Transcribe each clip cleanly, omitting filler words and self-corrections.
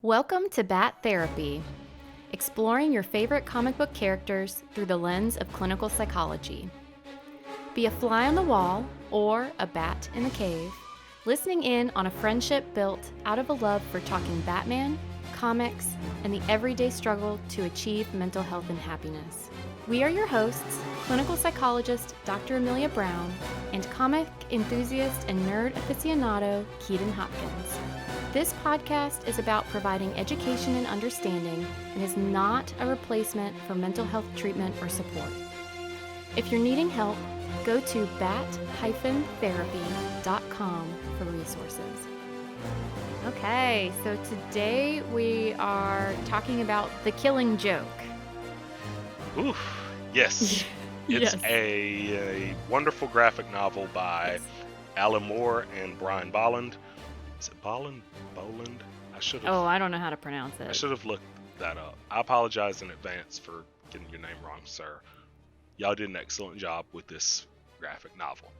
Welcome to Bat Therapy, exploring your favorite comic book characters through the lens of clinical psychology. Be a fly on the wall or a bat in the cave, listening in on a friendship built out of a love for talking Batman, comics, and the everyday struggle to achieve mental health and happiness. We are your hosts, clinical psychologist Dr. Amelia Brown and comic enthusiast and nerd aficionado Keaton Hopkins. This podcast is about providing education and understanding and is not a replacement for mental health treatment or support. If you're needing help, go to bat-therapy.com for resources. Okay, so today we are talking about The Killing Joke. Oof, yes. It's Yes. a wonderful graphic novel by Alan Moore and Brian Bolland. Is it Bolland? I should have. Oh, I don't know how to pronounce I it. should have looked that up. I apologize in advance for getting your name wrong, sir. Y'all did an excellent job with this graphic novel.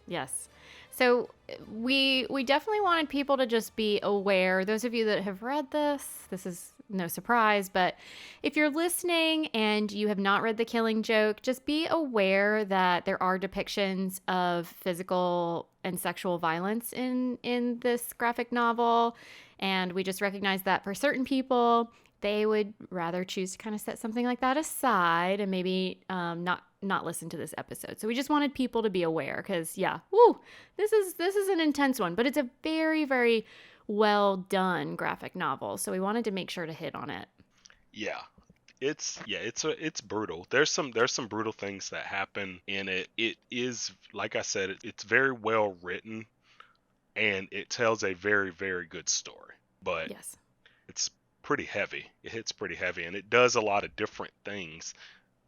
Yes. So we definitely wanted people to just be aware. Those of you that have read this is no surprise, but if you're listening and you have not read The Killing Joke, just be aware that there are depictions of physical and sexual violence in this graphic novel. And we just recognize that for certain people, they would rather choose to kind of set something like that aside and maybe not listen to this episode. So we just wanted people to be aware because, this is an intense one, but it's a very, very well done graphic novel. So we wanted to make sure to hit on it. Yeah. It's brutal. There's some brutal things that happen in it. It is, like I said, it's very well written and it tells a very, very good story. But Yes. it's pretty heavy. It hits pretty heavy and it does a lot of different things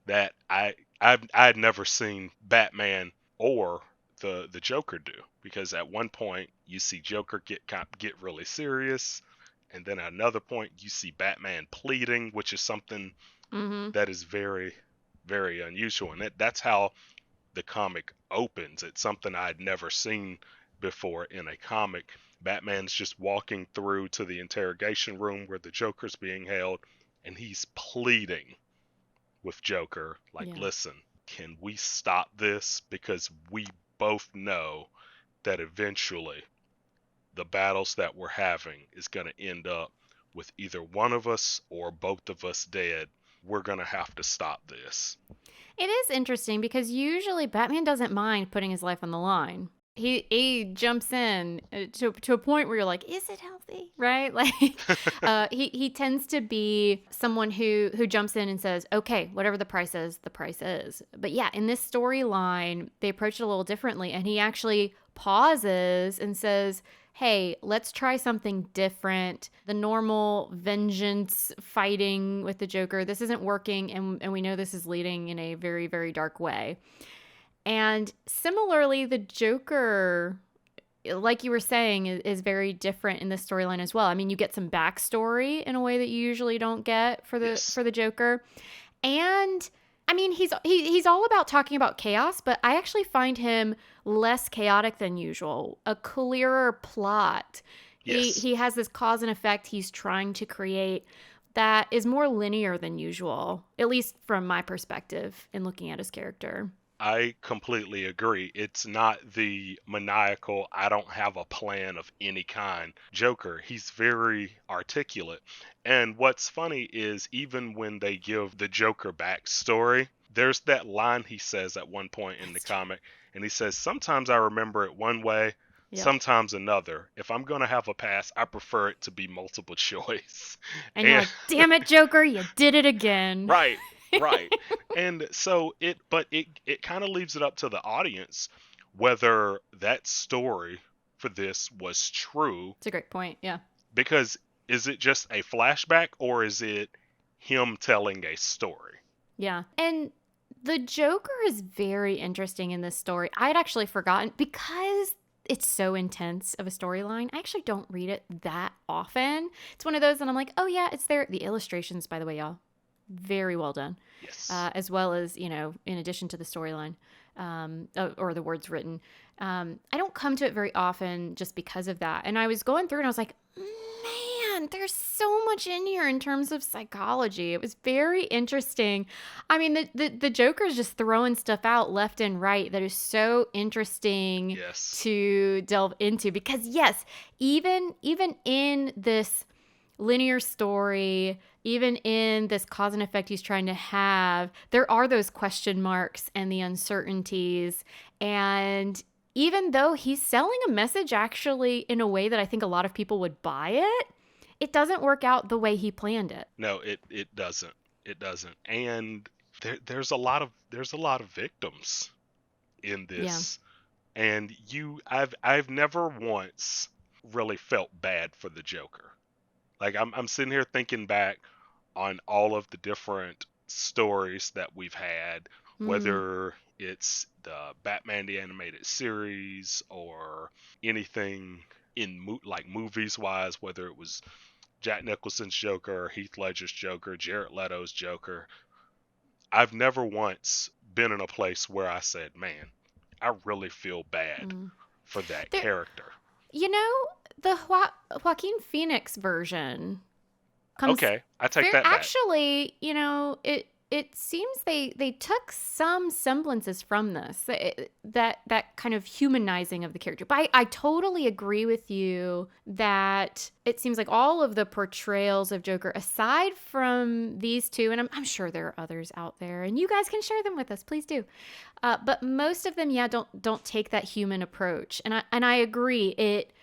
that I had never seen Batman or the Joker do, because at one point you see Joker get really serious, and then at another point you see Batman pleading, which is something that is very, very unusual, and that's how the comic opens. It's something I had never seen before in a comic. Batman's just walking through to the interrogation room where the Joker's being held, and he's pleading with Joker, like, listen, can we stop this? Because we both know that eventually the battles that we're having is going to end up with either one of us or both of us dead. We're going to have to stop this. It is interesting because usually Batman doesn't mind putting his life on the line. He jumps in to a point where you're like, is it healthy? Right? Like he tends to be someone who jumps in and says, okay, whatever the price is, the price is. But yeah, in this storyline, they approach it a little differently. And he actually pauses and says, hey, let's try something different. The normal vengeance fighting with the Joker, this isn't working. And we know this is leading in a very, very dark way. And similarly, the Joker, like you were saying, is very different in this storyline as well. I mean, you get some backstory in a way that you usually don't get for the Joker. And I mean, he's all about talking about chaos, but I actually find him less chaotic than usual, a clearer plot. Yes. He has this cause and effect he's trying to create that is more linear than usual, at least from my perspective in looking at his character. I completely agree. It's not the maniacal, I don't have a plan of any kind Joker. He's very articulate. And what's funny is even when they give the Joker backstory, there's that line he says at one point in the comic, and he says, sometimes I remember it one way, sometimes another. If I'm going to have a pass, I prefer it to be multiple choice. And you're like, damn it, Joker, you did it again. Right. Right. And so it kind of leaves it up to the audience whether that story for this was true. It's a great point. Yeah. Because is it just a flashback or is it him telling a story? Yeah. And the Joker is very interesting in this story. I'd actually forgotten because it's so intense of a storyline. I actually don't read it that often. It's one of those and I'm like, oh yeah, it's there. The illustrations, by the way, y'all, very well done. Yes. As well as, in addition to the storyline or the words written. I don't come to it very often just because of that. And I was going through and I was like, man, man, there's so much in here in terms of psychology. It was very interesting. I mean, the Joker's just throwing stuff out left and right that is so interesting Yes. to delve into because yes, even in this linear story, even in this cause and effect he's trying to have, there are those question marks and the uncertainties. And even though he's selling a message actually in a way that I think a lot of people would buy it, it doesn't work out the way he planned it. No, it doesn't. It doesn't. And there's a lot of victims in Yeah. this. And I've never once really felt bad for the Joker. Like I'm sitting here thinking back on all of the different stories that we've had, Mm. whether it's the Batman the animated series or anything in like movies wise, whether it was Jack Nicholson's Joker, Heath Ledger's Joker, Jared Leto's Joker. I've never once been in a place where I said, "Man, I really feel bad Mm. for that There, character." you know, the Joaquin Phoenix version comes Okay, I take very that back. actually, it seems they took some semblances from this, that kind of humanizing of the character. But I totally agree with you that it seems like all of the portrayals of Joker, aside from these two, and I'm sure there are others out there, and you guys can share them with us, please do. But most of them, yeah, don't take that human approach, and I agree. It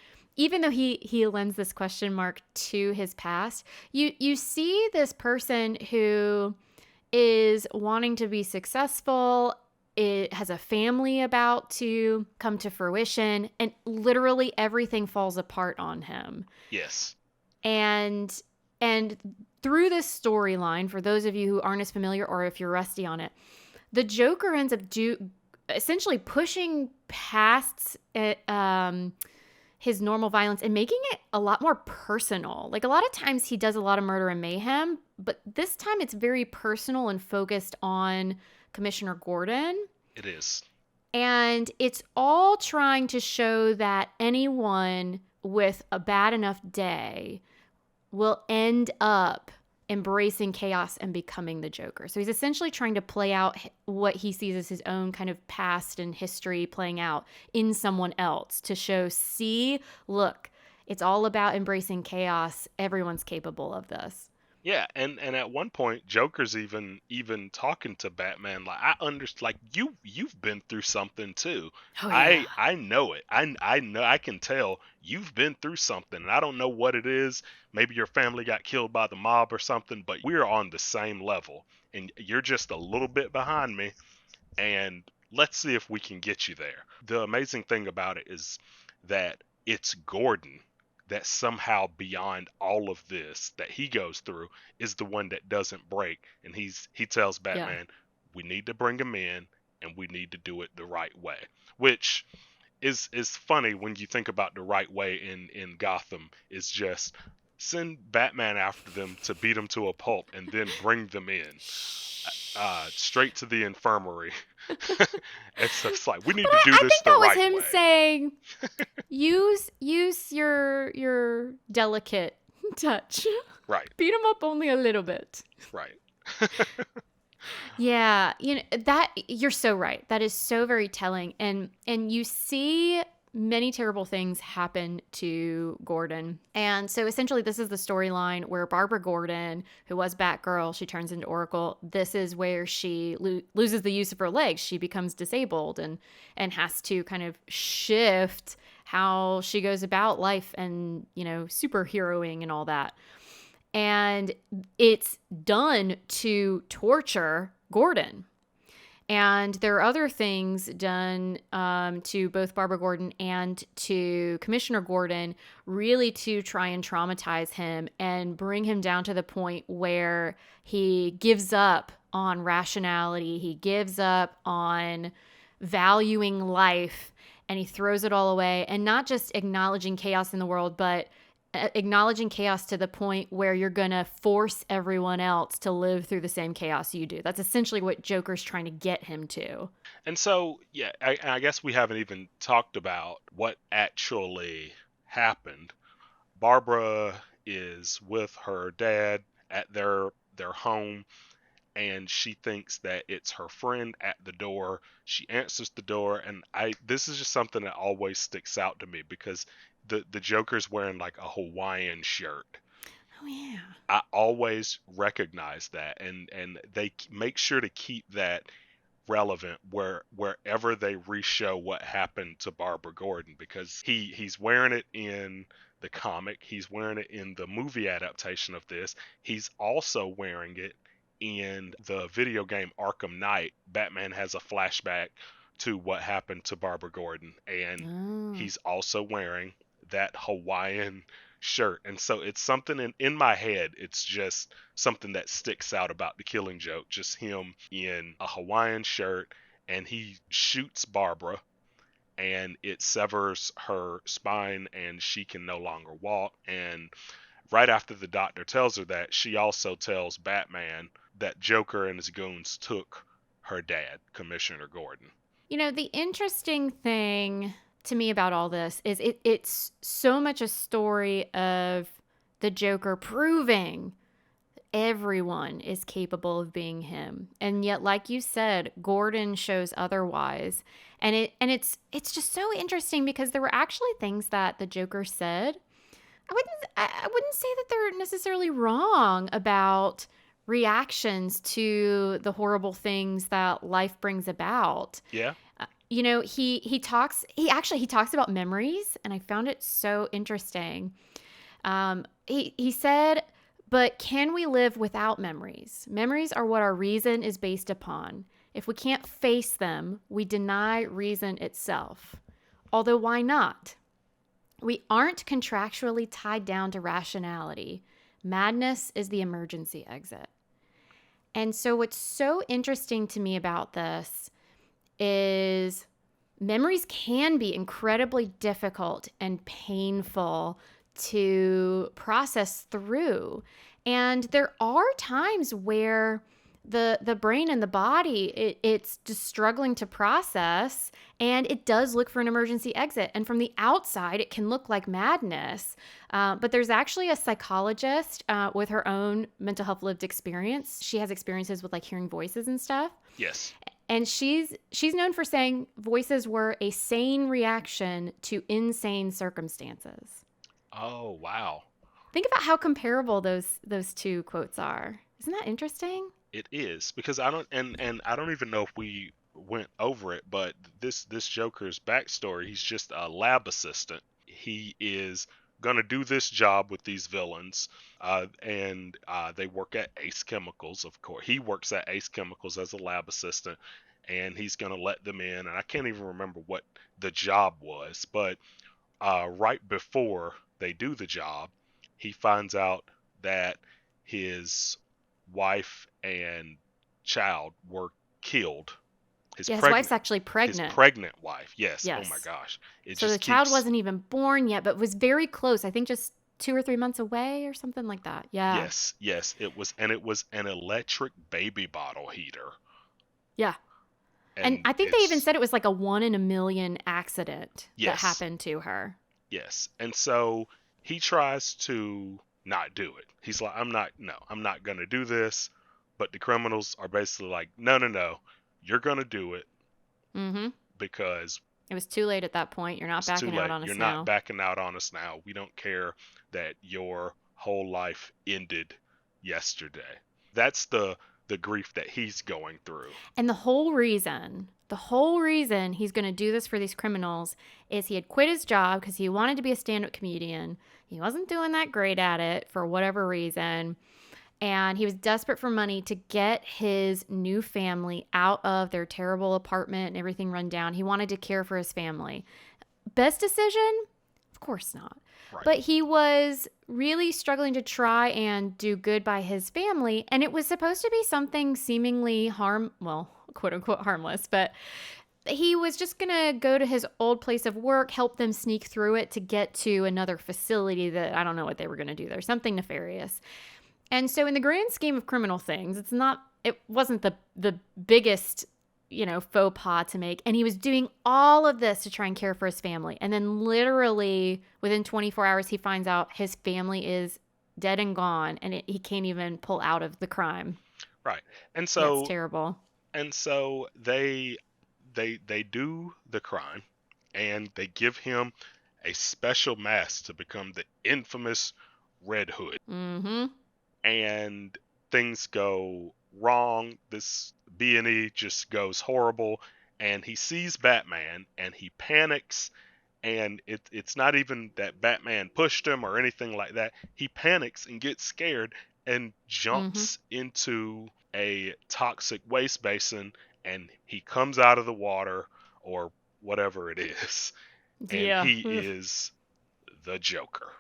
even though he lends this question mark to his past, you see this person who is wanting to be successful. It has a family about to come to fruition, and literally everything falls apart on him. Yes. And and through this storyline, for those of you who aren't as familiar or if you're rusty on it, the Joker ends up essentially pushing past his normal violence and making it a lot more personal. Like a lot of times he does a lot of murder and mayhem, but this time it's very personal and focused on Commissioner Gordon. It is. And it's all trying to show that anyone with a bad enough day will end up embracing chaos and becoming the Joker. So he's essentially trying to play out what he sees as his own kind of past and history playing out in someone else to show, see, look, it's all about embracing chaos. Everyone's capable of this. Yeah, and at one point, Joker's even talking to Batman like, I understand, like you've been through something too. Oh, yeah. I know it. I know, I can tell you've been through something, and I don't know what it is. Maybe your family got killed by the mob or something, but we're on the same level, and you're just a little bit behind me. And let's see if we can get you there. The amazing thing about it is that it's Gordon that somehow beyond all of this that he goes through is the one that doesn't break, and he tells Yeah. Batman, we need to bring him in and we need to do it the right way, which is funny when you think about the right way in Gotham is just send Batman after them to beat them to a pulp and then bring them in straight to the infirmary. It's just like we need But to do I this think the that was right him way. saying, use your delicate touch. Right, Beat him up only a little bit. right. Yeah, that you're so right. That is so very telling, and you see many terrible things happen to Gordon. And so essentially this is the storyline where Barbara Gordon, who was Batgirl, she turns into Oracle. This is where she loses the use of her legs. She becomes disabled and has to kind of shift how she goes about life and, superheroing and all that. And it's done to torture Gordon. And there are other things done to both Barbara Gordon and to Commissioner Gordon, really to try and traumatize him and bring him down to the point where he gives up on rationality. He gives up on valuing life, and he throws it all away, and not just acknowledging chaos in the world, but acknowledging chaos to the point where you're going to force everyone else to live through the same chaos you do. That's essentially what Joker's trying to get him to. And so, yeah, I guess we haven't even talked about what actually happened. Barbara is with her dad at their home, and she thinks that it's her friend at the door. She answers the door, and this is just something that always sticks out to me because the Joker's wearing like a Hawaiian shirt. Oh yeah. I always recognize that, and they make sure to keep that relevant wherever they reshow what happened to Barbara Gordon, because he's wearing it in the comic, he's wearing it in the movie adaptation of this, he's also wearing it in the video game Arkham Knight. Batman has a flashback to what happened to Barbara Gordon, and Oh. he's also wearing that Hawaiian shirt. And so it's something in my head, it's just something that sticks out about the Killing Joke, just him in a Hawaiian shirt, and he shoots Barbara, and it severs her spine, and she can no longer walk. And right after the doctor tells her that, she also tells Batman that Joker and his goons took her dad, Commissioner Gordon. The interesting thing to me about all this is it's so much a story of the Joker proving everyone is capable of being him. And yet, like you said, Gordon shows otherwise. And it's just so interesting because there were actually things that the Joker said. I wouldn't say that they're necessarily wrong about reactions to the horrible things that life brings about. Yeah. He talks about memories, and I found it so interesting. He said, but can we live without memories? Memories are what our reason is based upon. If we can't face them, we deny reason itself. Although why not? We aren't contractually tied down to rationality. Madness is the emergency exit. And so what's so interesting to me about this is memories can be incredibly difficult and painful to process through. And there are times where the brain and the body, it's just struggling to process, and it does look for an emergency exit. And from the outside, it can look like madness. But there's actually a psychologist with her own mental health lived experience. She has experiences with like hearing voices and stuff. Yes. And she's known for saying voices were a sane reaction to insane circumstances. Oh, wow. Think about how comparable those two quotes are. Isn't that interesting? It is, because I don't and I don't even know if we went over it, but this Joker's backstory, he's just a lab assistant. He is gonna do this job with these villains, and they work at Ace Chemicals. Of course, he works at Ace Chemicals as a lab assistant, and he's gonna let them in. And I can't even remember what the job was, but right before they do the job, he finds out that his wife and child were killed. His wife's actually his pregnant. pregnant wife. Yes. Yes. Oh my gosh. So the child wasn't even born yet, but was very close. I think just 2 or 3 months away or something like that. Yeah. Yes. It was an electric baby bottle heater. Yeah. And I think they even said it was like a 1 in a million accident that happened to her. Yes. And so he tries to not do it. He's like, I'm not going to do this. But the criminals are basically like, no, you're going to do it. Mm-hmm. Because it was too late at that point. You're not backing out on us now. You're not backing out on us now. We don't care that your whole life ended yesterday. That's the grief that he's going through. And the whole reason he's going to do this for these criminals is he had quit his job because he wanted to be a stand-up comedian. He wasn't doing that great at it for whatever reason. And he was desperate for money to get his new family out of their terrible apartment and everything run down. He wanted to care for his family. Best decision? Of course not. Right. But he was really struggling to try and do good by his family. And it was supposed to be something seemingly quote unquote harmless. But he was just going to go to his old place of work, help them sneak through it to get to another facility that I don't know what they were going to do there. Something nefarious. And so in the grand scheme of criminal things, it wasn't the biggest, faux pas to make. And he was doing all of this to try and care for his family. And then literally within 24 hours, he finds out his family is dead and gone, and he can't even pull out of the crime. Right. And Yeah, it's so terrible. they do the crime, and they give him a special mask to become the infamous Red Hood. Mm-hmm. And things go wrong. This B&E just goes horrible, and he sees Batman and he panics. And it's not even that Batman pushed him or anything like that. He panics and gets scared and Mm-hmm. jumps into a toxic waste basin, and he comes out of the water or whatever it is, and Yeah. he is the Joker.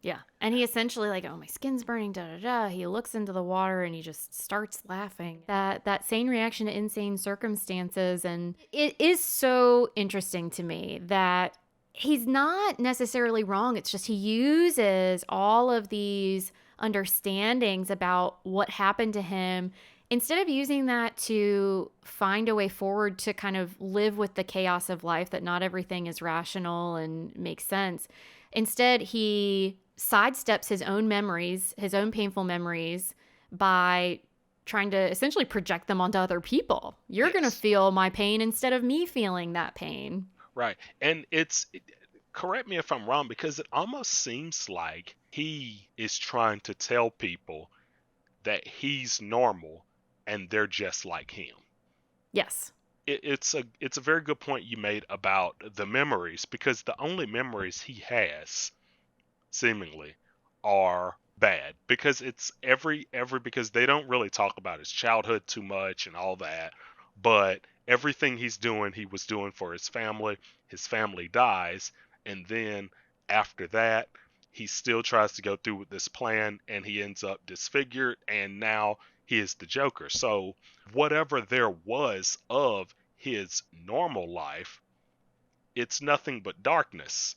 Yeah. And he essentially like, oh, my skin's burning, da da da. He looks into the water and he just starts laughing. That sane reaction to insane circumstances. And it is so interesting to me that he's not necessarily wrong. It's just he uses all of these understandings about what happened to him instead of using that to find a way forward to kind of live with the chaos of life, that not everything is rational and makes sense. Instead, he sidesteps his own memories, his own painful memories, by trying to essentially project them onto other people. You're going to Yes. feel my pain instead of me feeling that pain. Right. And correct me if I'm wrong, because it almost seems like he is trying to tell people that he's normal and they're just like him. Yes. It's a very good point you made about the memories, because the only memories he has seemingly are bad, because it's every because they don't really talk about his childhood too much and all that, but everything he's doing he was doing for his family dies, and then after that he still tries to go through with this plan, and he ends up disfigured, and now he is the Joker. So whatever there was of his normal life, it's nothing but darkness.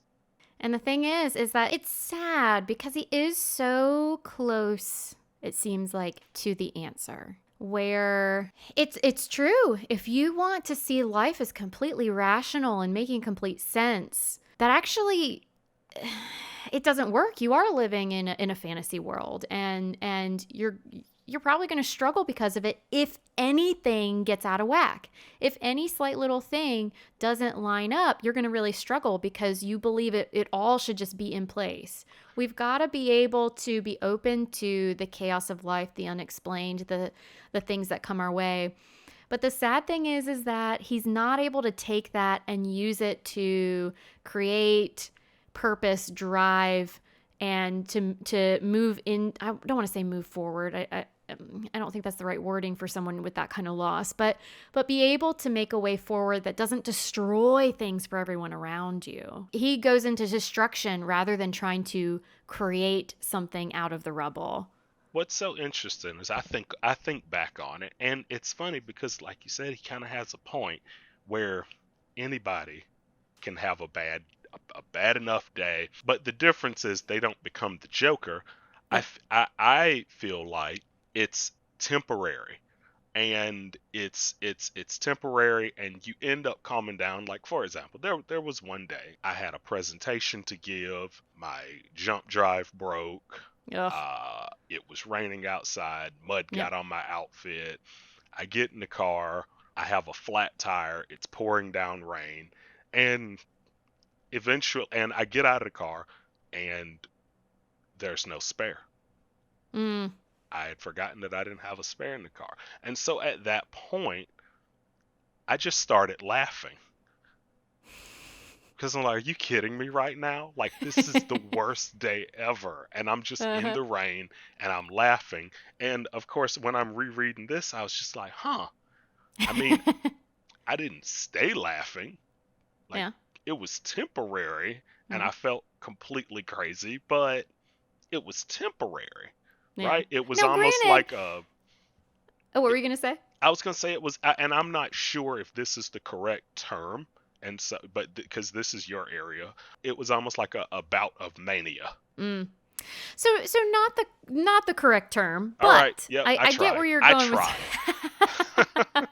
And the thing is that it's sad because he is so close, it seems like, to the answer. Where it's true. If you want to see life as completely rational and making complete sense, that actually it doesn't work. You are living in a fantasy world, and you're probably going to struggle because of it if anything gets out of whack. If any slight little thing doesn't line up, you're going to really struggle because you believe it all should just be in place. We've got to be able to be open to the chaos of life, the unexplained, the things that come our way. But the sad thing is that he's not able to take that and use it to create purpose, drive, and to move in. I don't want to say move forward. I don't think that's the right wording for someone with that kind of loss, but be able to make a way forward that doesn't destroy things for everyone around you. He goes into destruction rather than trying to create something out of the rubble. What's so interesting is I think back on it, and it's funny because, like you said, he kind of has a point where anybody can have a bad enough day, but the difference is they don't become the Joker. Yep. I feel like it's temporary, and it's temporary, and you end up calming down. Like, for example, there was one day I had a presentation to give, my jump drive broke. Ugh. It was raining outside, mud Yep. got on my outfit. I get in the car, I have a flat tire, it's pouring down rain, and I get out of the car, and there's no spare. Mm. I had forgotten that I didn't have a spare in the car. And so at that point, I just started laughing. Because I'm like, are you kidding me right now? Like, this is the worst day ever. And I'm just in Uh-huh. the rain and I'm laughing. And of course, when I'm rereading this, I was just like, huh. I mean, I didn't stay laughing. Like, Yeah. it was temporary, and Yeah. I felt completely crazy, but it was temporary, Yeah. right? It was Now, almost granted, like a oh, what were it, you gonna say? I was gonna say it was, and I'm not sure if this is the correct term, and so, but because this is your area, it was almost like a bout of mania. Mm. So not the correct term, All right, but yep, I get where you're I going with. tried.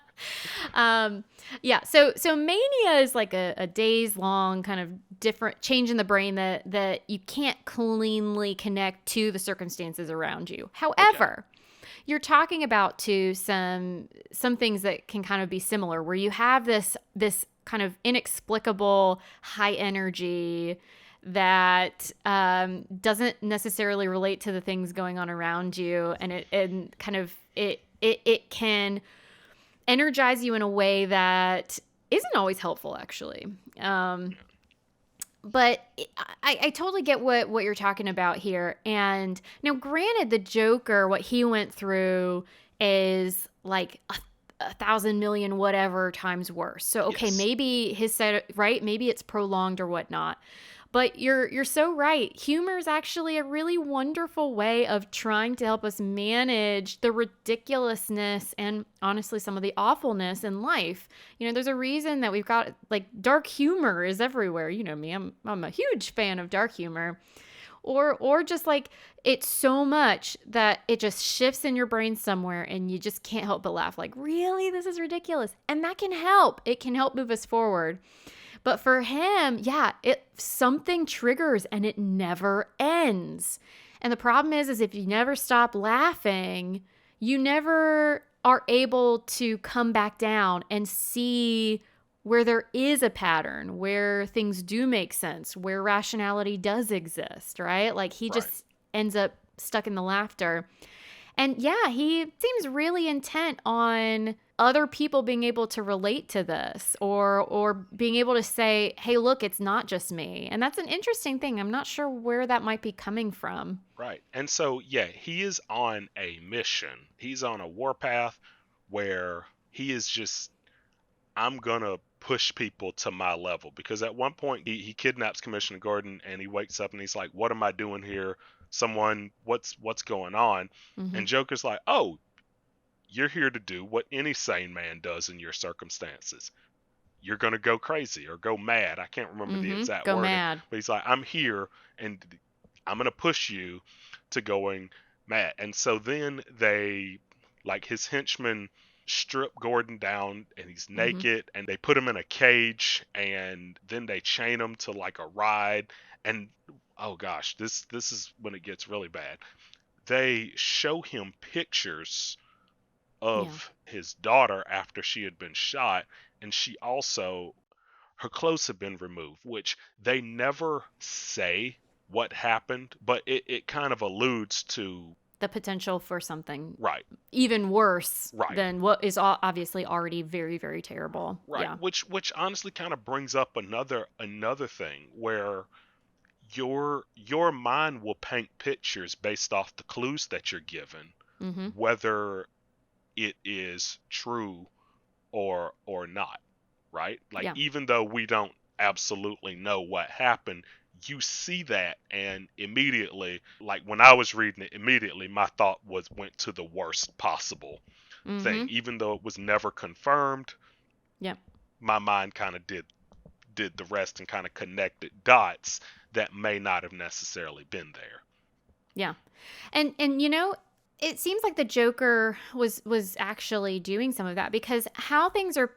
um, yeah. So mania is like a days long kind of different change in the brain that you can't cleanly connect to the circumstances around you. Okay. However, you're talking about to some things that can kind of be similar, where you have this kind of inexplicable high energy that doesn't necessarily relate to the things going on around you, and it can energize you in a way that isn't always helpful, actually. But I totally get what you're talking about here. And now, granted, the Joker, what he went through is like a thousand million whatever times worse. So okay, Yes. maybe his side, right? Maybe it's prolonged or whatnot. But you're so right. Humor is actually a really wonderful way of trying to help us manage the ridiculousness and honestly some of the awfulness in life. There's a reason that we've got like dark humor is everywhere. You know me, I'm a huge fan of dark humor. Or just like it's so much that it just shifts in your brain somewhere and you just can't help but laugh like, "Really? This is ridiculous." And that can help. It can help move us forward. But for him, yeah, something triggers and it never ends. And the problem is if you never stop laughing, you never are able to come back down and see where there is a pattern, where things do make sense, where rationality does exist, right? Like he Right. just ends up stuck in the laughter. And yeah, he seems really intent on other people being able to relate to this or being able to say, "Hey, look, it's not just me." And that's an interesting thing. I'm not sure where that might be coming from. Right. And so, yeah, he is on a mission. He's on a warpath where he is just, I'm going to push people to my level. Because at one point, he kidnaps Commissioner Gordon and he wakes up and he's like, "What am I doing here? Someone, what's going on?" Mm-hmm. And Joker's like, "Oh, you're here to do what any sane man does in your circumstances. You're going to go crazy or go mad." I can't remember the Mm-hmm. exact Go wording, mad. but he's like, "I'm here and I'm going to push you to going mad." And so then like his henchmen strip Gordon down and he's Mm-hmm. naked and they put him in a cage and then they chain him to like a ride. And oh gosh, this is when it gets really bad. They show him pictures Yeah. of his daughter after she had been shot, and she also, her clothes have been removed, which they never say what happened, but it kind of alludes to. The potential for something Right. even worse Right. than what is obviously already very, very terrible. Right. Yeah. Which honestly kind of brings up another thing where your mind will paint pictures based off the clues that you're given, Mm-hmm. whether it is true or not, right? Like Yeah. even though we don't absolutely know what happened, you see that and immediately, like when I was reading it, immediately my thought went to the worst possible thing. Mm-hmm. Even though it was never confirmed, Yep. my mind kind of did the rest and kind of connected dots that may not have necessarily been there. Yeah. And it seems like the Joker was actually doing some of that because how things are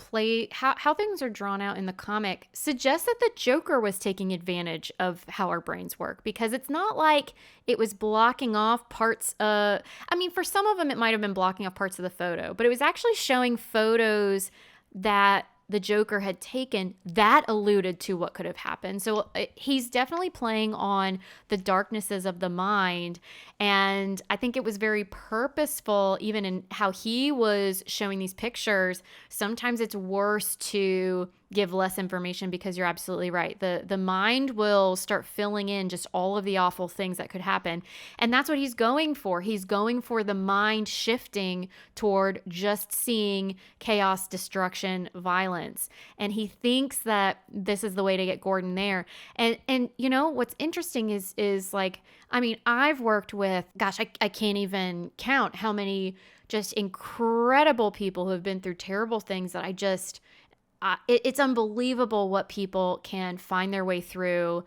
drawn out in the comic suggests that the Joker was taking advantage of how our brains work, because it's not like it was blocking off parts I mean, for some of them it might have been blocking off parts of the photo, but it was actually showing photos that the Joker had taken that alluded to what could have happened. So he's definitely playing on the darknesses of the mind. And I think it was very purposeful, even in how he was showing these pictures. Sometimes it's worse to give less information because you're absolutely right. The mind will start filling in just all of the awful things that could happen. And that's what he's going for. He's going for the mind shifting toward just seeing chaos, destruction, violence. And he thinks that this is the way to get Gordon there. And what's interesting is like, I mean, I've worked with, gosh, I can't even count how many just incredible people who have been through terrible things that it's unbelievable what people can find their way through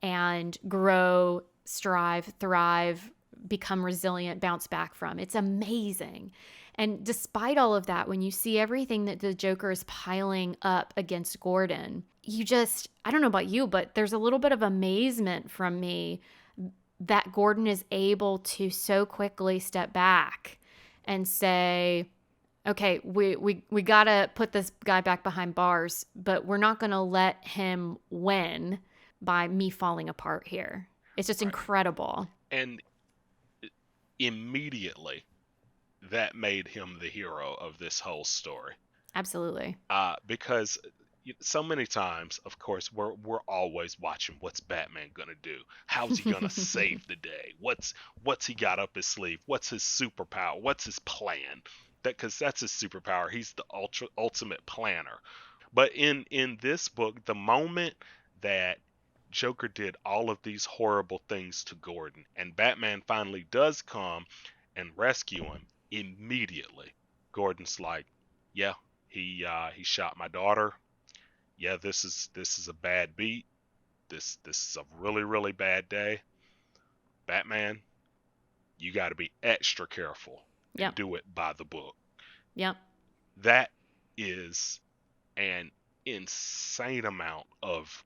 and grow, strive, thrive, become resilient, bounce back from. It's amazing. And despite all of that, when you see everything that the Joker is piling up against Gordon, you just, I don't know about you, but there's a little bit of amazement from me that Gordon is able to so quickly step back and say, okay, we got to put this guy back behind bars, but we're not going to let him win by me falling apart here. It's just incredible. And immediately, that made him the hero of this whole story. Absolutely. Because so many times, of course, we're always watching what's Batman gonna do. How's he gonna save the day? What's he got up his sleeve? What's his superpower? What's his plan? Because that's his superpower. He's the ultimate planner. But in this book, the moment that Joker did all of these horrible things to Gordon, and Batman finally does come and rescue him, immediately Gordon's like, yeah, he shot my daughter. Yeah, this is a bad beat. This is a really, really bad day. Batman, you got to be extra careful and do it by the book. Yep. That is an insane amount of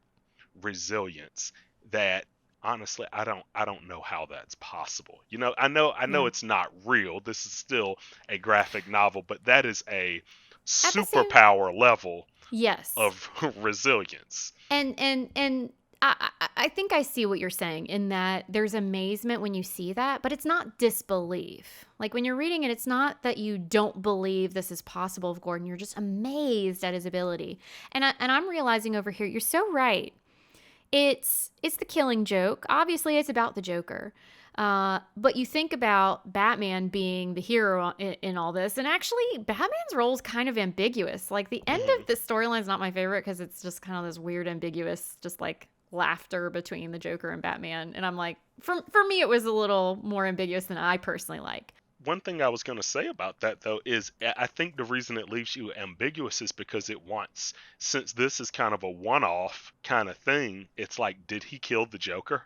resilience that honestly I don't know how that's possible. I know it's not real. This is still a graphic novel, but that is a superpower level of resilience. And I think I see what you're saying in that there's amazement when you see that, but it's not disbelief. Like when you're reading it, it's not that you don't believe this is possible of Gordon. You're just amazed at his ability. And I'm realizing over here, you're so right. It's the Killing Joke. Obviously, it's about the Joker. But you think about Batman being the hero in all this, and actually, Batman's role is kind of ambiguous. Like, the end of this storyline is not my favorite because it's just kind of this weird, ambiguous, just like laughter between the Joker and Batman. And I'm like, for me, it was a little more ambiguous than I personally like. One thing I was going to say about that, though, is I think the reason it leaves you ambiguous is because since this is kind of a one-off kind of thing, it's like, did he kill the Joker?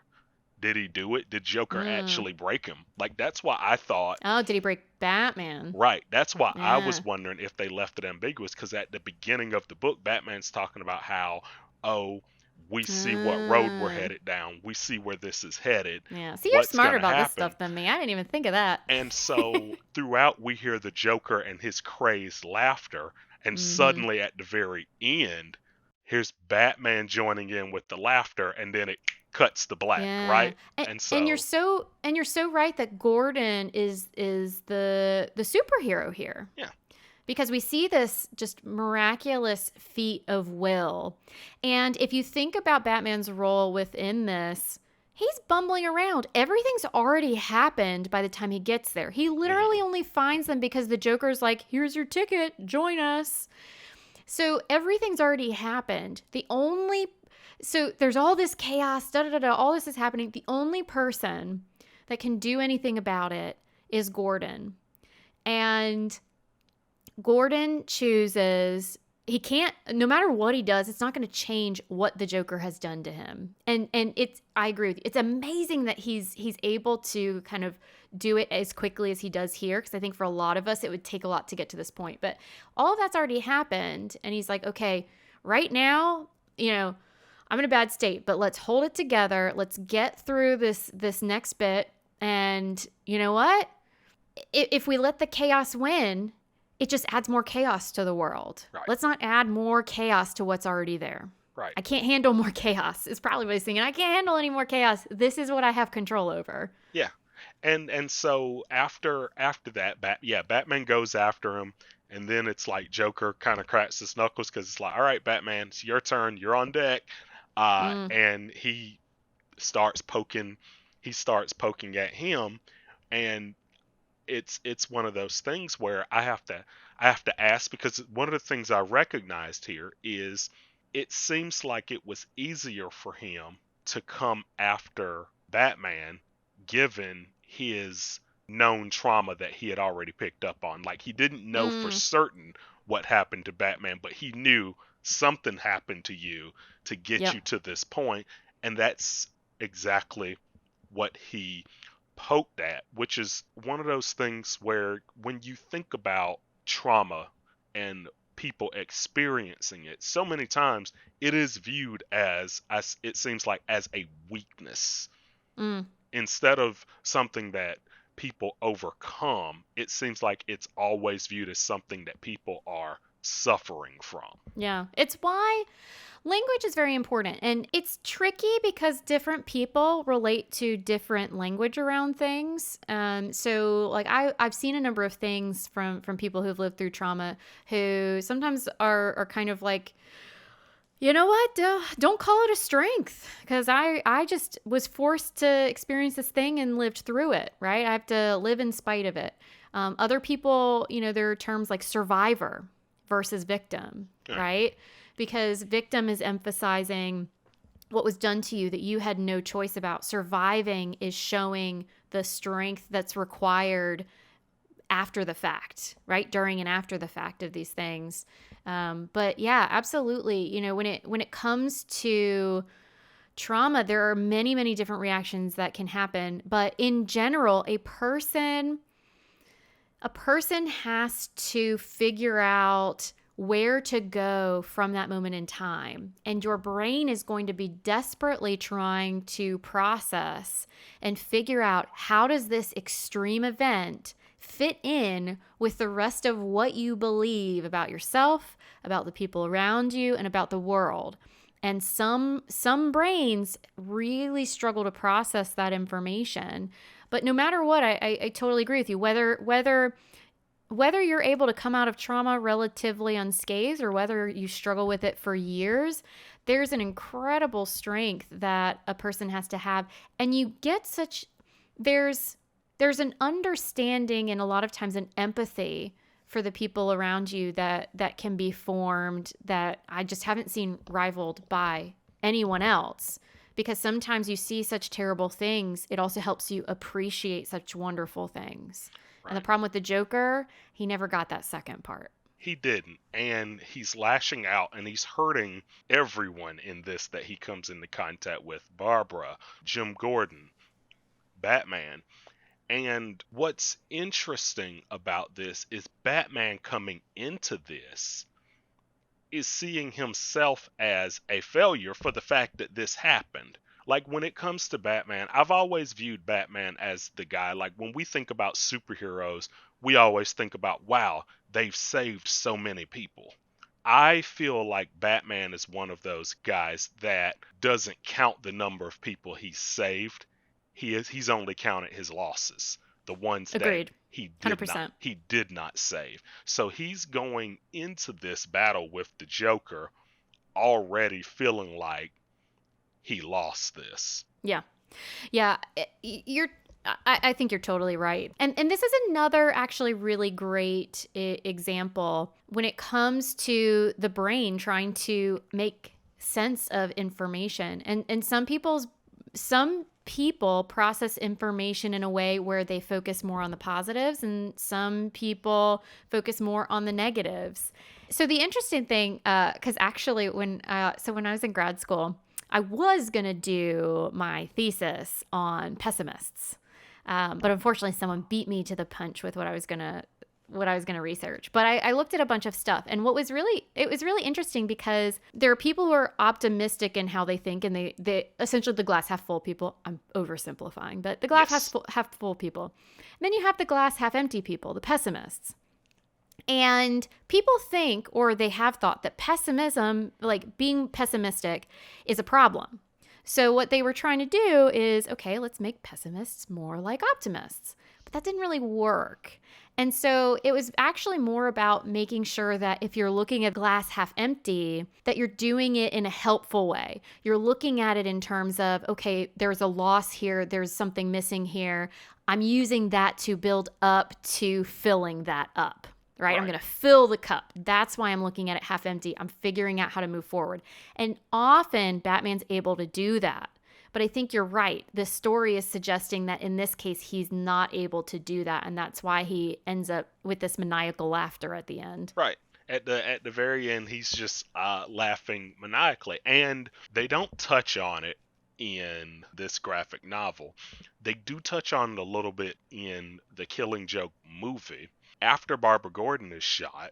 Did he do it? Did Joker actually break him? Like, that's why I thought... Oh, did he break Batman? Right. That's why I was wondering if they left it ambiguous, because at the beginning of the book, Batman's talking about how, we see what road we're headed down. We see where this is headed. Yeah. See, you're smarter about this stuff than me. I didn't even think of that. And so throughout, we hear the Joker and his crazed laughter. And suddenly at the very end, here's Batman joining in with the laughter. And then it cuts to black, right? And you're so right that Gordon is the superhero here. Yeah. Because we see this just miraculous feat of will. And if you think about Batman's role within this, he's bumbling around. Everything's already happened by the time he gets there. He literally only finds them because the Joker's like, here's your ticket, join us. So everything's already happened. So there's all this chaos, all this is happening. The only person that can do anything about it is Gordon. And Gordon chooses, he can't, no matter what he does, it's not going to change what the Joker has done to him. And I agree with you. It's amazing that he's able to kind of do it as quickly as he does here, because I think for a lot of us, it would take a lot to get to this point. But all of that's already happened. And he's like, okay, right now, I'm in a bad state, but let's hold it together. Let's get through this next bit. And you know what? If we let the chaos win, it just adds more chaos to the world. Right. Let's not add more chaos to what's already there. Right. I can't handle more chaos. It's probably what he's thinking. I can't handle any more chaos. This is what I have control over. Yeah. And so after that, Batman goes after him, and then it's like Joker kind of cracks his knuckles because it's like, all right, Batman, it's your turn. You're on deck. And he starts poking at him, and it's one of those things where I have to ask, because one of the things I recognized here is it seems like it was easier for him to come after Batman given his known trauma that he had already picked up on. Like, he didn't know for certain what happened to Batman, but he knew something happened to you to get you to this point, and that's exactly what he poked at, which is one of those things where when you think about trauma and people experiencing it, so many times it is viewed as it seems like as a weakness Mm. instead of something that people overcome. It seems like it's always viewed as something that people are suffering from. Yeah. It's why language is very important. And it's tricky because different people relate to different language around things. So like I've seen a number of things from people who've lived through trauma who sometimes are kind of like, you know what? Don't call it a strength because I just was forced to experience this thing and lived through it, right? I have to live in spite of it. Other people, there are terms like survivor versus victim, Yeah, right? Because victim is emphasizing what was done to you that you had no choice about. Surviving is showing the strength that's required after the fact, right? During and after the fact of these things. But yeah, absolutely. When it comes to trauma, there are many, many different reactions that can happen. But in general, a person has to figure out where to go from that moment in time. And your brain is going to be desperately trying to process and figure out how does this extreme event fit in with the rest of what you believe about yourself, about the people around you, and about the world. And some brains really struggle to process that information. But no matter what, I totally agree with you. Whether you're able to come out of trauma relatively unscathed or whether you struggle with it for years, there's an incredible strength that a person has to have. And you get there's an understanding and a lot of times an empathy for the people around you that can be formed that I just haven't seen rivaled by anyone else. Because sometimes you see such terrible things, it also helps you appreciate such wonderful things. And the right. problem with the Joker, he never got that second part. He didn't, and he's lashing out and he's hurting everyone in this that he comes into contact with. Barbara, Jim Gordon, Batman. And what's interesting about this is Batman coming into this is seeing himself as a failure for the fact that this happened. Like when it comes to Batman, I've always viewed Batman as the guy. Like when we think about superheroes, we always think about, wow, they've saved so many people. I feel like Batman is one of those guys that doesn't count the number of people he's saved. He's only counted his losses, the ones that Agreed. he did not 100%. he did not save. So he's going into this battle with the Joker already feeling like he lost this. Yeah. Yeah. I think you're totally right. And this is another actually really great example when it comes to the brain trying to make sense of information. And some people process information in a way where they focus more on the positives and some people focus more on the negatives. So the interesting thing, because actually when I was in grad school, I was going to do my thesis on pessimists. But unfortunately, someone beat me to the punch with what I was gonna research. But I looked at a bunch of stuff, and it was really interesting because there are people who are optimistic in how they think, and they essentially the glass half full people. I'm oversimplifying, but the glass Yes. half full people. And then you have the glass half empty people, the pessimists. And people think, or they have thought, that pessimism, like being pessimistic, is a problem. So what they were trying to do is, okay, let's make pessimists more like optimists. But that didn't really work. And so it was actually more about making sure that if you're looking at glass half empty, that you're doing it in a helpful way. You're looking at it in terms of, okay, there's a loss here, there's something missing here. I'm using that to build up to filling that up. Right? I'm Right. going to fill the cup. That's why I'm looking at it half empty. I'm figuring out how to move forward. And often Batman's able to do that. But I think you're right. The story is suggesting that in this case, he's not able to do that. And that's why he ends up with this maniacal laughter at the end. Right. At the very end, he's just laughing maniacally, and they don't touch on it in this graphic novel. They do touch on it a little bit in the Killing Joke movie. After Barbara Gordon is shot,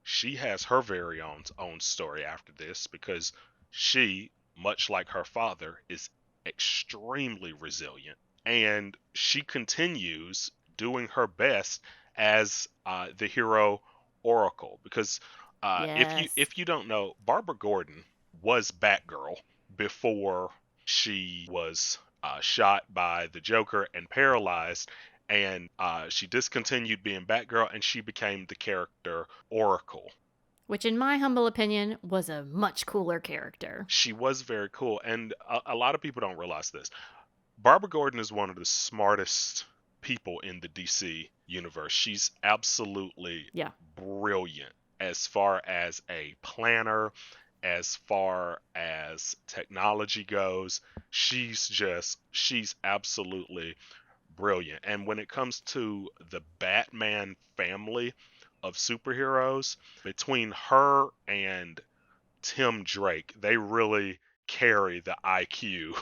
she has her very own story after this, because she, much like her father, is extremely resilient, and she continues doing her best as the hero Oracle. Because Yes. if you don't know, Barbara Gordon was Batgirl before she was shot by the Joker and paralyzed, and she discontinued being Batgirl and she became the character Oracle. Which, in my humble opinion, was a much cooler character. She was very cool, and a lot of people don't realize this. Barbara Gordon is one of the smartest people in the DC universe. She's absolutely Yeah. brilliant as far as a planner, as far as technology goes. She's absolutely brilliant. And when it comes to the Batman family of superheroes, between her and Tim Drake, they really carry the IQ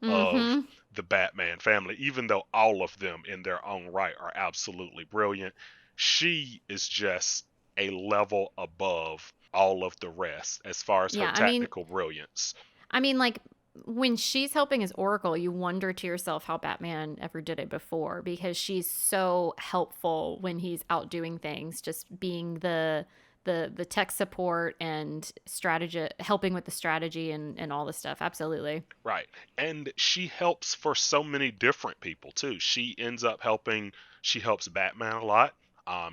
of Mm-hmm. the Batman family, even though all of them in their own right are absolutely brilliant. She is just a level above all of the rest as far as her Yeah, I mean, technical brilliance. like when she's helping as Oracle, you wonder to yourself how Batman ever did it before, because she's so helpful when he's out doing things, just being the tech support and strategy, helping with the strategy and all this stuff. Absolutely. Right. And she helps for so many different people too. She helps Batman a lot.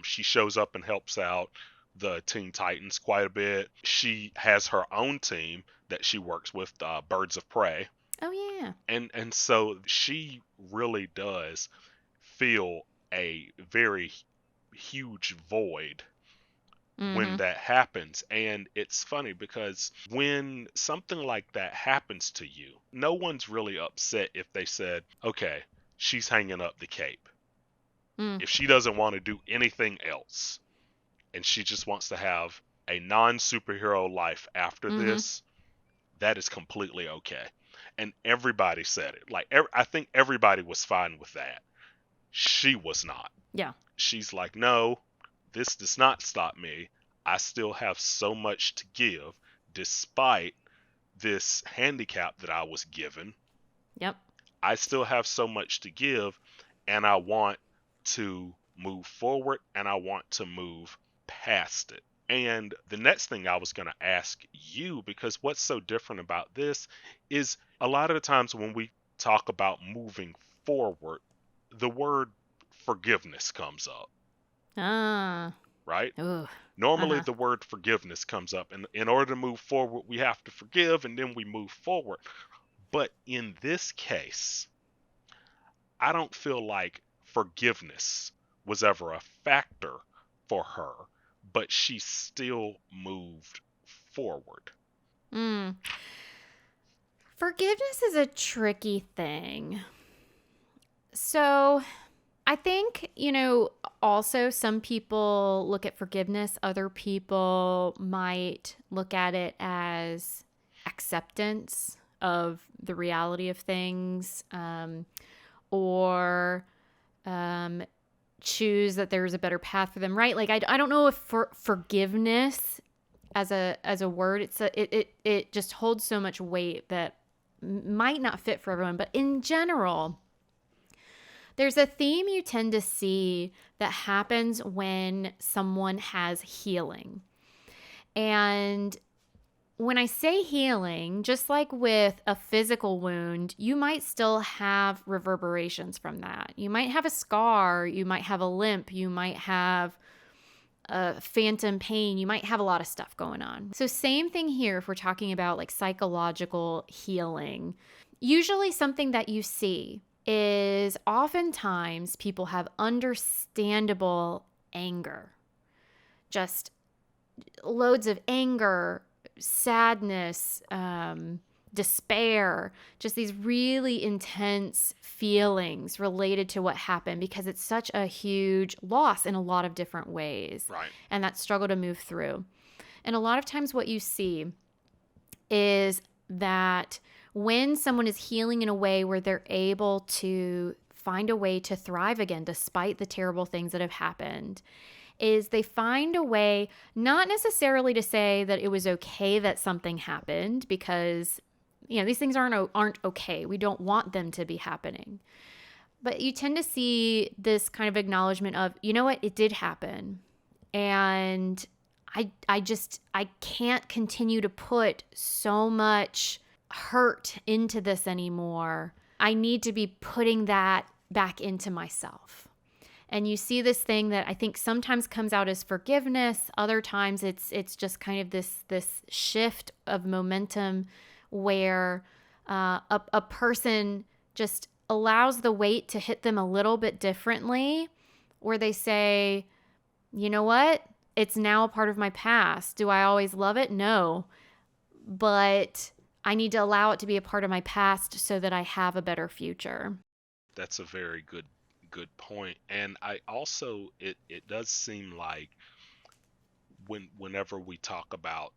She shows up and helps out the Teen Titans quite a bit. She has her own team that she works with, Birds of Prey. Oh yeah. And so she really does fill a very huge void when Mm-hmm. that happens. And it's funny because when something like that happens to you, no one's really upset if they said, okay, she's hanging up the cape. Mm. If she doesn't want to do anything else and she just wants to have a non superhero life after Mm-hmm. this, that is completely okay. And everybody said it. Like, I think everybody was fine with that. She was not. Yeah. She's like, no, this does not stop me. I still have so much to give despite this handicap that I was given. Yep. I still have so much to give, and I want to move forward and I want to move past it. And the next thing I was going to ask you, because what's so different about this is a lot of the times when we talk about moving forward, the word forgiveness comes up, Ah. right? Ooh. Normally, Uh-huh. the word forgiveness comes up, and in order to move forward, we have to forgive, and then we move forward. But in this case, I don't feel like forgiveness was ever a factor for her, but she still moved forward. Mm. Forgiveness is a tricky thing. So, I think, also some people look at forgiveness, other people might look at it as acceptance of the reality of things, or um, choose that there's a better path for them, right? Like, I don't know if forgiveness as a word, it just holds so much weight that might not fit for everyone. But in general, there's a theme you tend to see that happens when someone has healing. And when I say healing, just like with a physical wound, you might still have reverberations from that. You might have a scar, you might have a limp, you might have a phantom pain, you might have a lot of stuff going on. So, same thing here if we're talking about like psychological healing. Usually, something that you see is oftentimes people have understandable anger, just loads of anger, sadness, despair, just these really intense feelings related to what happened because it's such a huge loss in a lot of different ways. Right. And that struggle to move through. And a lot of times what you see is that when someone is healing in a way where they're able to find a way to thrive again despite the terrible things that have happened, is they find a way not necessarily to say that it was okay that something happened, because these things aren't okay. We don't want them to be happening. But you tend to see this kind of acknowledgement of, you know what, it did happen. And I can't continue to put so much hurt into this anymore. I need to be putting that back into myself. And you see this thing that I think sometimes comes out as forgiveness. Other times it's just kind of this shift of momentum where a person just allows the weight to hit them a little bit differently, where they say, you know what? It's now a part of my past. Do I always love it? No. But I need to allow it to be a part of my past so that I have a better future. That's a very good point. And I also, it does seem like whenever we talk about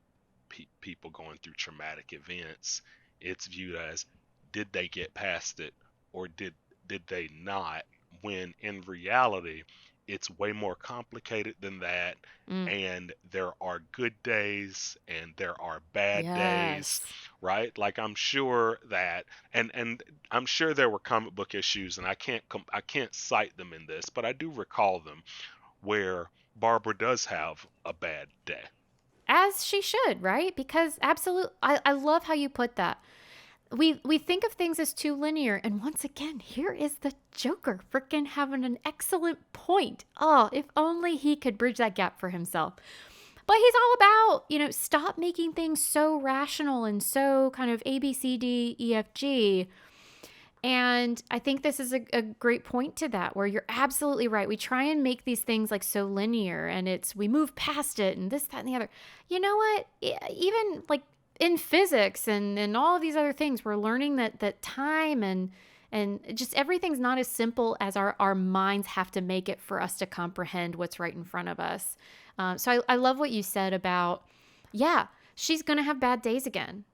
people going through traumatic events, it's viewed as, did they get past it, or did they not? When in reality, it's way more complicated than that. Mm. And there are good days and there are bad days, Yes. right? Like I'm sure that, and I'm sure there were comic book issues, and I can't cite them in this, but I do recall them where Barbara does have a bad day. As she should, right? Because absolutely, I love how you put that. We think of things as too linear, and once again, here is the Joker freaking having an excellent point. Oh, if only he could bridge that gap for himself. But he's all about, stop making things so rational and so kind of A, B, C, D, E, F, G. And I think this is a great point to that, where you're absolutely right. We try and make these things like so linear, and we move past it and this, that, and the other. You know what? Even like in physics and all of these other things, we're learning that time and just everything's not as simple as our minds have to make it for us to comprehend what's right in front of us. So I love what you said about, yeah, she's going to have bad days again.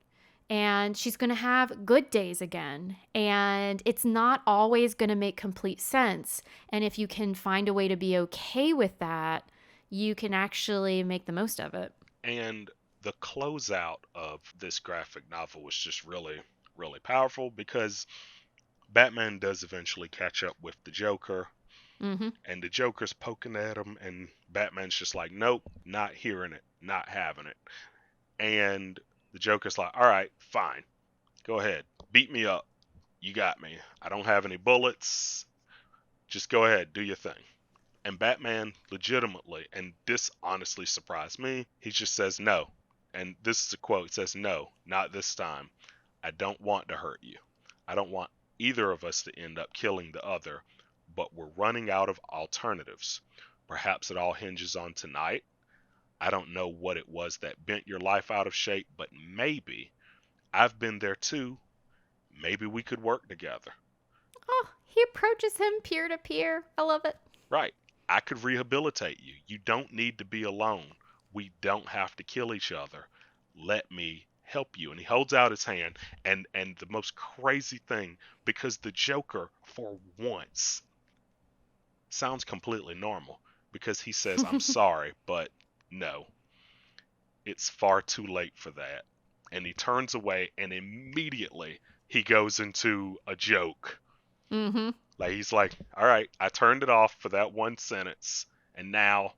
And she's going to have good days again. And it's not always going to make complete sense. And if you can find a way to be okay with that, you can actually make the most of it. And the closeout of this graphic novel was just really, really powerful, because Batman does eventually catch up with the Joker, Mm-hmm. and the Joker's poking at him, and Batman's just like, nope, not hearing it, not having it. And the Joker's like, all right, fine, go ahead, beat me up. You got me. I don't have any bullets. Just go ahead, do your thing. And Batman legitimately, and this honestly surprised me, he just says no. And this is a quote. It says, no, not this time. I don't want to hurt you. I don't want either of us to end up killing the other, but we're running out of alternatives. Perhaps it all hinges on tonight. I don't know what it was that bent your life out of shape, but maybe I've been there too. Maybe we could work together. Oh, he approaches him peer to peer. I love it. Right. I could rehabilitate you. You don't need to be alone. We don't have to kill each other. Let me help you. And he holds out his hand, and the most crazy thing, because the Joker for once sounds completely normal, because he says, I'm sorry, but no. It's far too late for that. And he turns away, and immediately he goes into a joke. Mm-hmm. Like he's like, all right, I turned it off for that one sentence, and now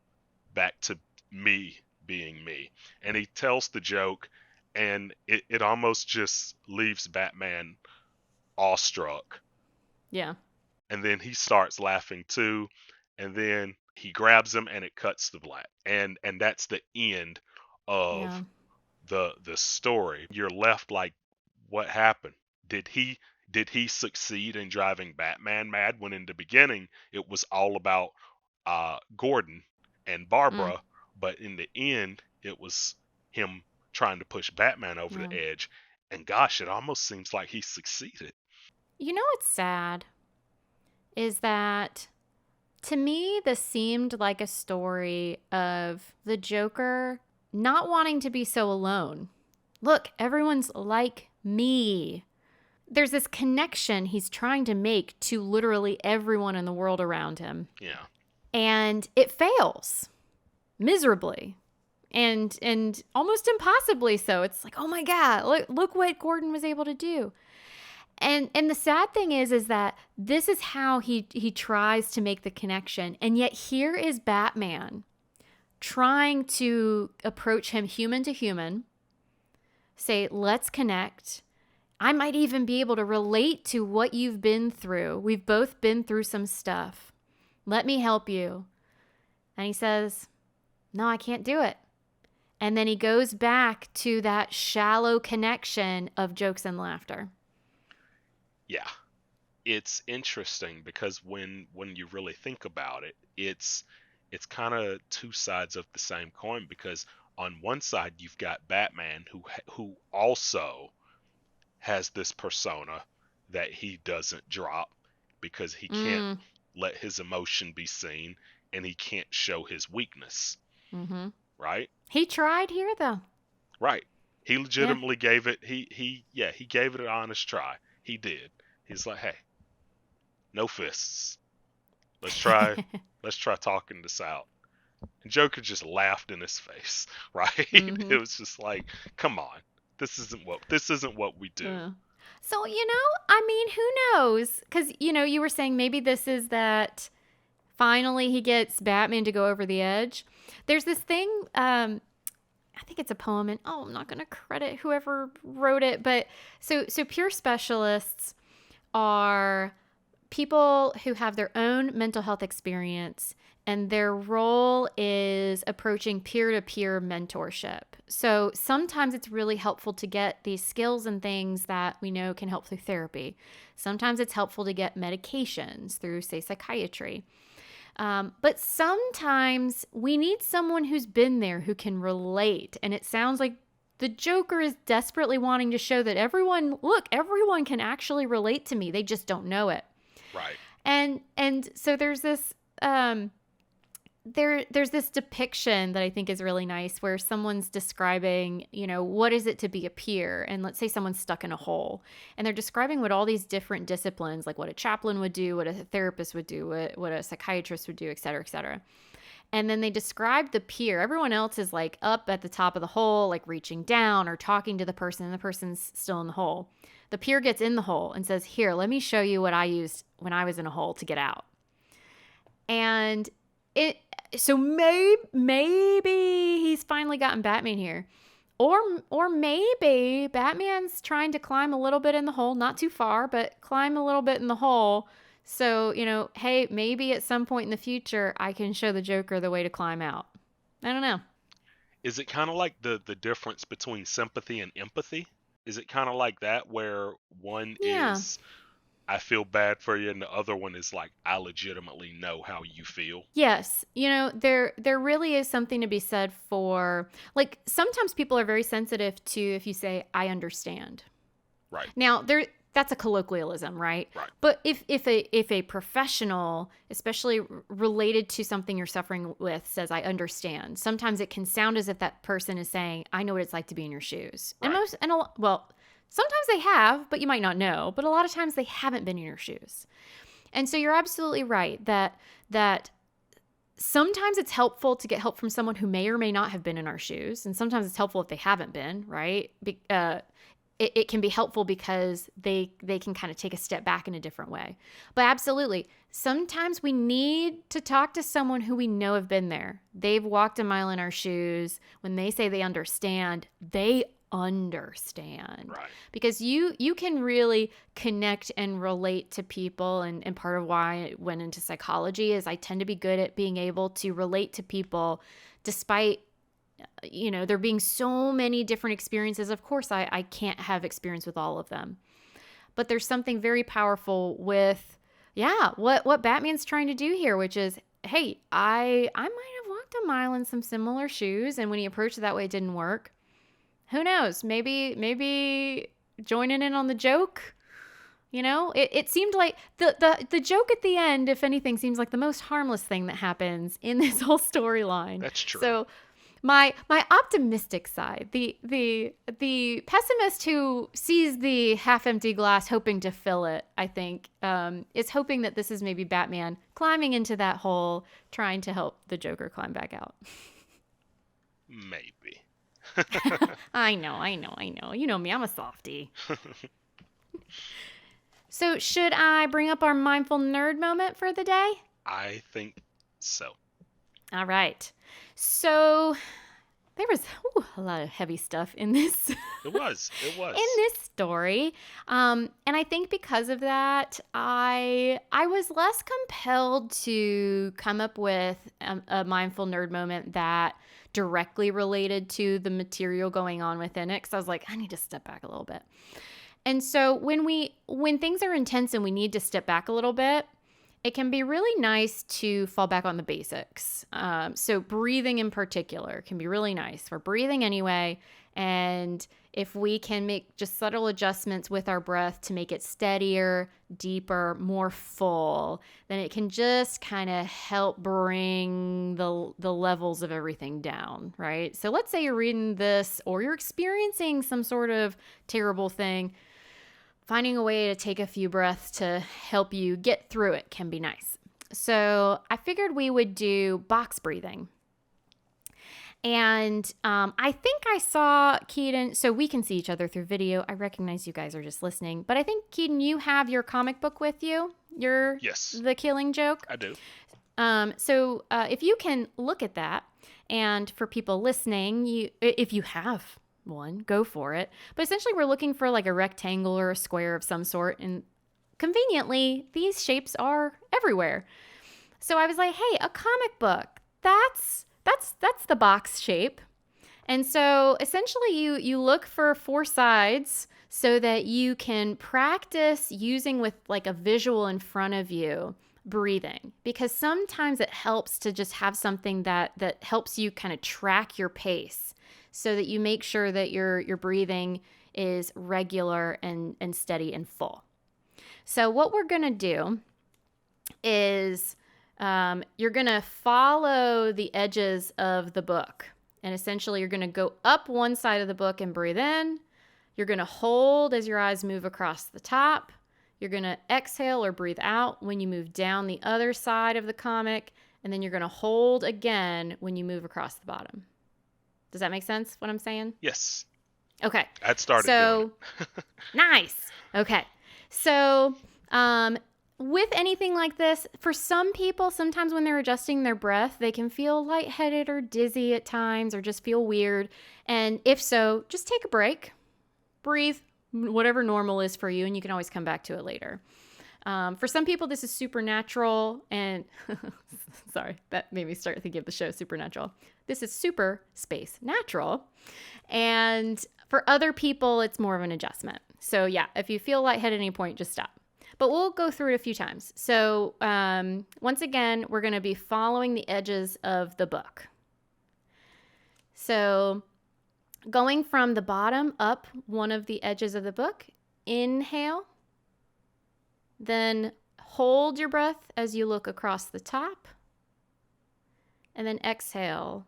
back to me being me. And he tells the joke, and it almost just leaves Batman awestruck. Yeah. And then he starts laughing too, and then he grabs him, and it cuts to black. And that's the end Yeah. of the story. You're left like, what happened? Did he succeed in driving Batman mad, when in the beginning it was all about Gordon and Mm. Barbara, but in the end it was him trying to push Batman over Yeah. the edge. And gosh, it almost seems like he succeeded. You know what's sad is that to me, this seemed like a story of the Joker not wanting to be so alone. Look, everyone's like me. there's this connection he's trying to make to literally everyone in the world around him. Yeah. And it fails miserably and almost impossibly so. It's like, oh my God, look what Gordon was able to do. And the sad thing is that this is how he tries to make the connection. And yet here is Batman trying to approach him human to human, say, let's connect. I might even be able to relate to what you've been through. We've both been through some stuff. Let me help you. And he says, no, I can't do it. And then he goes back to that shallow connection of jokes and laughter. Yeah. It's interesting because when you really think about it, it's kind of two sides of the same coin, because on one side you've got Batman who also has this persona that he doesn't drop because he can't let his emotion be seen and he can't show his weakness. Mm-hmm. Right? He tried here though. Right. He legitimately gave it he gave it an honest try. He did. He's like, hey, no fists. Let's try talking this out. And Joker just laughed in his face, right? Mm-hmm. It was just like, come on. This isn't what we do. So, I mean, who knows? Because, you were saying maybe this is that finally he gets Batman to go over the edge. There's this thing, I think it's a poem, and I'm not going to credit whoever wrote it, but so pure specialists are people who have their own mental health experience, and their role is approaching peer-to-peer mentorship. So sometimes it's really helpful to get these skills and things that we know can help through therapy. Sometimes it's helpful to get medications through, say, psychiatry. But sometimes we need someone who's been there, who can relate. And it sounds like the Joker is desperately wanting to show that everyone can actually relate to me. They just don't know it. Right. And so there's this there's this depiction that I think is really nice, where someone's describing, what is it to be a peer? And let's say someone's stuck in a hole, and they're describing what all these different disciplines, like what a chaplain would do, what a therapist would do, what a psychiatrist would do, et cetera, et cetera. And then they describe the peer. Everyone else is like up at the top of the hole, like reaching down or talking to the person, and the person's still in the hole. The peer gets in the hole and says, here, let me show you what I used when I was in a hole to get out. And so maybe he's finally gotten Batman here. Or maybe Batman's trying to climb a little bit in the hole, not too far, but climb a little bit in the hole. So, hey, maybe at some point in the future, I can show the Joker the way to climb out. I don't know. Is it kind of like the difference between sympathy and empathy? Is it kind of like that, where one is, I feel bad for you, and the other one is like, I legitimately know how you feel? Yes. There really is something to be said for, like, sometimes people are very sensitive to if you say, I understand. Right. Now, that's a colloquialism, right? Right. But if a professional, especially related to something you're suffering with, says, I understand, sometimes it can sound as if that person is saying, I know what it's like to be in your shoes. Right. Sometimes they have, but you might not know. But a lot of times they haven't been in your shoes. And so you're absolutely right that sometimes it's helpful to get help from someone who may or may not have been in our shoes. And sometimes it's helpful if they haven't been, right? It can be helpful because they can kind of take a step back in a different way. But absolutely, sometimes we need to talk to someone who we know have been there. They've walked a mile in our shoes. When they say they understand, they understand. Right. Because you can really connect and relate to people. And part of why I went into psychology is I tend to be good at being able to relate to people despite there being so many different experiences. Of course, I can't have experience with all of them. But there's something very powerful with, what Batman's trying to do here, which is, hey, I might have walked a mile in some similar shoes, and when he approached it that way, it didn't work. Who knows? Maybe joining in on the joke. It seemed like the joke at the end, if anything, seems like the most harmless thing that happens in this whole storyline. That's true. So my optimistic side, the pessimist who sees the half empty glass hoping to fill it, I think, is hoping that this is maybe Batman climbing into that hole, trying to help the Joker climb back out. Maybe. I know. You know me, I'm a softie. So should I bring up our mindful nerd moment for the day? I think so. All right. So there was a lot of heavy stuff in this It was. in this story, and I think because of that, I was less compelled to come up with a mindful nerd moment that directly related to the material going on within it. Because I was like, I need to step back a little bit. And so when things are intense and we need to step back a little bit, it can be really nice to fall back on the basics. So breathing in particular can be really nice. We're breathing anyway. And if we can make just subtle adjustments with our breath to make it steadier, deeper, more full, then it can just kind of help bring the levels of everything down, right? So let's say you're reading this or you're experiencing some sort of terrible thing. Finding a way to take a few breaths to help you get through it can be nice. So I figured we would do box breathing. And I think I saw Keaton, so we can see each other through video. I recognize you guys are just listening. But I think, Keaton, you have your comic book with you. Yes. The Killing Joke. I do. So if you can look at that, and for people listening, if you have one, go for it. But essentially we're looking for like a rectangle or a square of some sort, and conveniently these shapes are everywhere. So I was like, hey, a comic book, that's the box shape. And so essentially you look for four sides so that you can practice using with like a visual in front of you breathing, because sometimes it helps to just have something that helps you kind of track your pace, so that you make sure that your breathing is regular and steady and full. So what we're going to do is you're going to follow the edges of the book. And essentially you're going to go up one side of the book and breathe in. You're going to hold as your eyes move across the top. You're going to exhale or breathe out when you move down the other side of the comic. And then you're going to hold again when you move across the bottom. Does that make sense, what I'm saying? Yes. Okay. I'd started doing it. Nice. Okay. So with anything like this, for some people, sometimes when they're adjusting their breath, they can feel lightheaded or dizzy at times or just feel weird. And if so, just take a break, breathe, whatever normal is for you, and you can always come back to it later. For some people, this is supernatural, and sorry, that made me start thinking of the show Supernatural. This is super space natural, and for other people, it's more of an adjustment. So yeah, if you feel lightheaded at any point, just stop. But we'll go through it a few times. So once again, we're going to be following the edges of the book. So going from the bottom up one of the edges of the book, inhale. Then hold your breath as you look across the top. And then exhale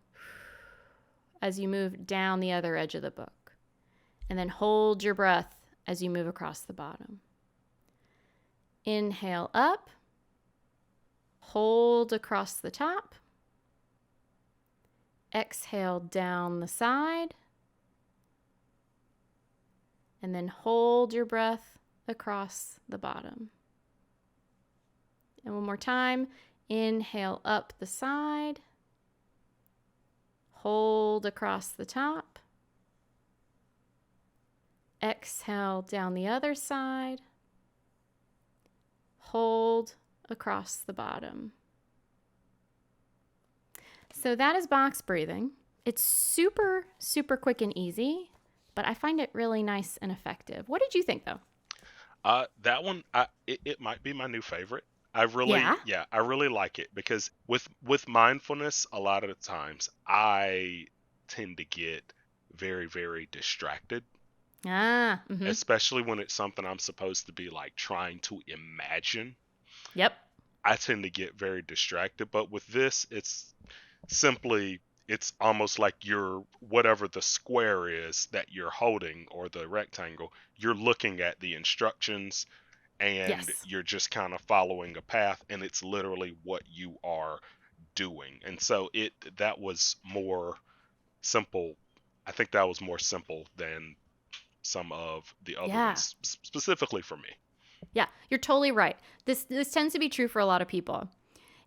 as you move down the other edge of the book. And then hold your breath as you move across the bottom. Inhale up. Hold across the top. Exhale down the side. And then hold your breath across the bottom. And one more time, inhale up the side, hold across the top, exhale down the other side, hold across the bottom. So that is box breathing. It's super, super quick and easy, but I find it really nice and effective. What did you think, though? That one, it might be my new favorite. I really like it because with mindfulness, a lot of the times I tend to get very, very distracted. Especially when it's something I'm supposed to be like trying to imagine. Yep. I tend to get very distracted, but with this, it's simply it's almost like you're, whatever the square is that you're holding or the rectangle, you're looking at the instructions and Yes. you're just kind of following a path, and it's literally what you are doing. And so that was more simple. I think that was more simple than some of the other Yeah. ones, specifically for me. Yeah, you're totally right. This tends to be true for a lot of people.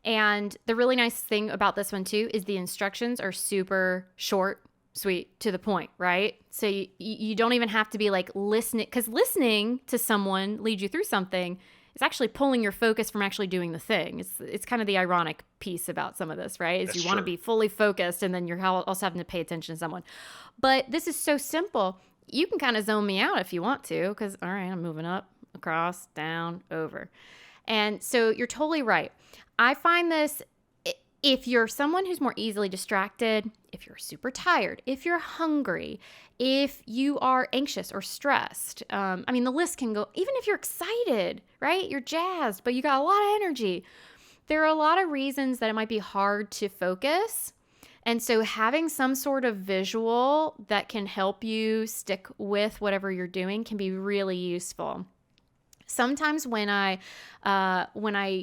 And the really nice thing about this one too is the instructions are super short, sweet, to the point, right? So you don't even have to be like listening, because listening to someone lead you through something is actually pulling your focus from actually doing the thing. It's kind of the ironic piece about some of this, right? Is That's you want to true. be fully focused and then you're also having to pay attention to someone. But this is so simple. You can kind of zone me out if you want to, because all right, I'm moving up, across, down, over. And so you're totally right. I find this, if you're someone who's more easily distracted, if you're super tired, if you're hungry, if you are anxious or stressed, I mean, the list can go, even if you're excited, right? You're jazzed, but you got a lot of energy. There are a lot of reasons that it might be hard to focus. And so having some sort of visual that can help you stick with whatever you're doing can be really useful. Sometimes when I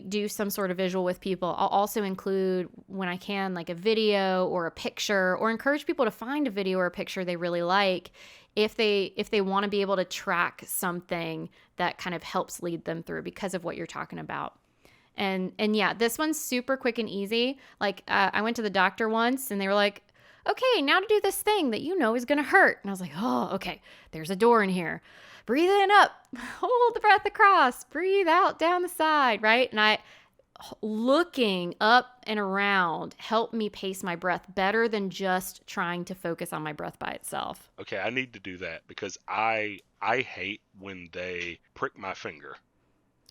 do some sort of visual with people, I'll also include, when I can, like a video or a picture, or encourage people to find a video or a picture they really like if they want to be able to track something that kind of helps lead them through because of what you're talking about. And yeah, this one's super quick and easy. Like I went to the doctor once and they were like, okay, now to do this thing that you know is going to hurt. And I was like, oh, okay, there's a door in here. Breathe in up, hold the breath across, breathe out down the side, right? And looking up and around helped me pace my breath better than just trying to focus on my breath by itself. Okay, I need to do that because I hate when they prick my finger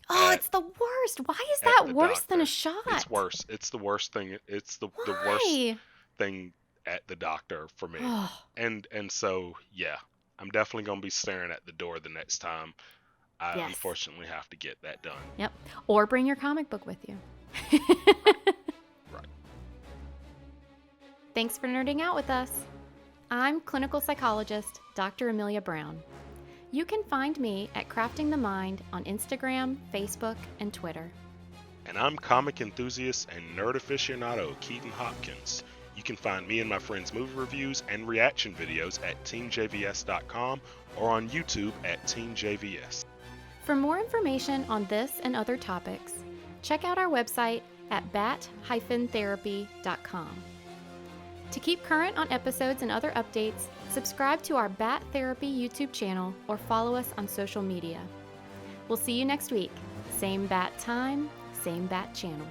Oh, at it's the worst. Why is at that the worse than a doctor. It's shot? worse. It's the worst thing. It's the worst Why? thing at the doctor for me. Oh, And so yeah, I'm definitely gonna be staring at the door the next time I yes. unfortunately have to get that done. Yep. Or bring your comic book with you. Right. Thanks for nerding out with us. I'm clinical psychologist Dr. Amelia Brown. You can find me at Crafting the Mind on Instagram, Facebook, and Twitter. And I'm comic enthusiast and nerd aficionado Keaton Hopkins. You can find me and my friends' movie reviews and reaction videos at teamjvs.com or on YouTube at teamjvs. For more information on this and other topics, check out our website at bat-therapy.com. To keep current on episodes and other updates, subscribe to our Bat Therapy YouTube channel or follow us on social media. We'll see you next week. Same bat time, same bat channel.